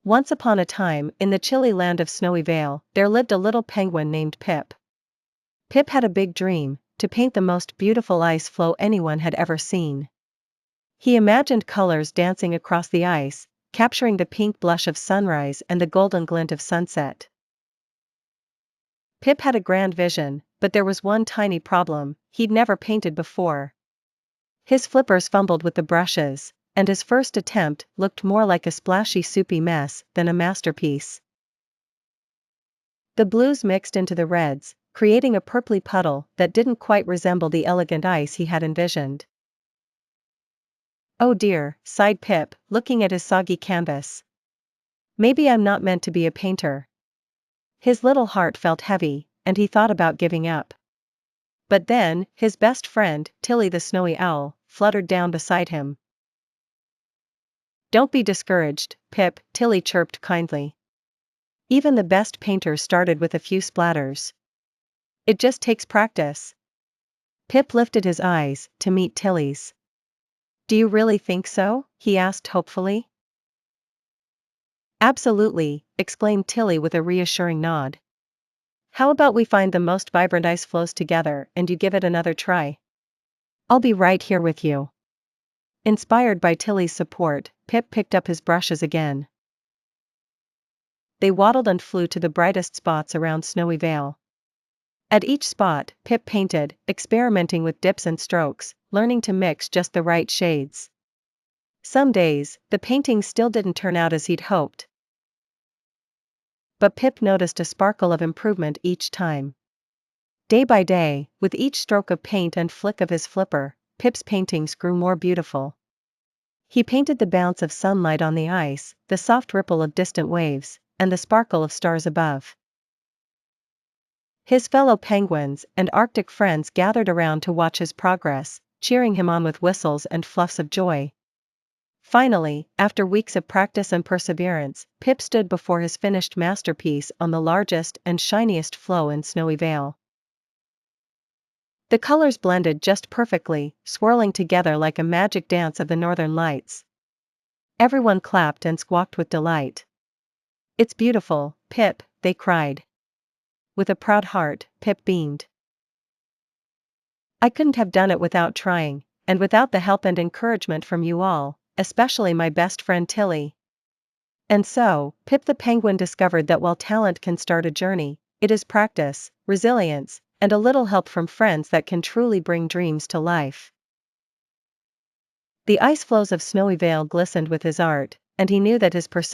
Once upon a time, in the chilly land of Snowyvale, there lived a little penguin named Pip. Pip had a big dream: to paint the most beautiful ice floe anyone had ever seen. He imagined colors dancing across the ice, capturing the pink blush of sunrise and the golden glint of sunset. Pip had a grand vision, but there was one tiny problem: he'd never painted before. His flippers fumbled with the brushes, and his first attempt looked more like a splashy soupy mess than a masterpiece. The blues mixed into the reds, creating a purply puddle that didn't quite resemble the elegant ice he had envisioned. "Oh dear," sighed Pip, looking at his soggy canvas. "Maybe I'm not meant to be a painter." His little heart felt heavy, and he thought about giving up. But then, his best friend, Tilly the snowy owl, fluttered down beside him. "Don't be discouraged, Pip," Tilly chirped kindly. "Even the best painters started with a few splatters. It just takes practice." Pip lifted his eyes to meet Tilly's. "Do you really think so?" he asked hopefully. "Absolutely," exclaimed Tilly with a reassuring nod. "How about we find the most vibrant ice floes together and you give it another try? I'll be right here with you." Inspired by Tilly's support, Pip picked up his brushes again. They waddled and flew to the brightest spots around Snowyvale. At each spot, Pip painted, experimenting with dips and strokes, learning to mix just the right shades. Some days, the paintings still didn't turn out as he'd hoped. But Pip noticed a sparkle of improvement each time. Day by day, with each stroke of paint and flick of his flipper, Pip's paintings grew more beautiful. He painted the bounce of sunlight on the ice, the soft ripple of distant waves, and the sparkle of stars above. His fellow penguins and Arctic friends gathered around to watch his progress, cheering him on with whistles and fluffs of joy. Finally, after weeks of practice and perseverance, Pip stood before his finished masterpiece on the largest and shiniest floe in Snowyvale. The colors blended just perfectly, swirling together like a magic dance of the northern lights. Everyone clapped and squawked with delight. "It's beautiful, Pip," they cried. With a proud heart, Pip beamed. "I couldn't have done it without trying, and without the help and encouragement from you all, especially my best friend Tilly." And so, Pip the penguin discovered that while talent can start a journey, it is practice, resilience, and a little help from friends that can truly bring dreams to life. The ice floes of Snowyvale glistened with his art, and he knew that his persistence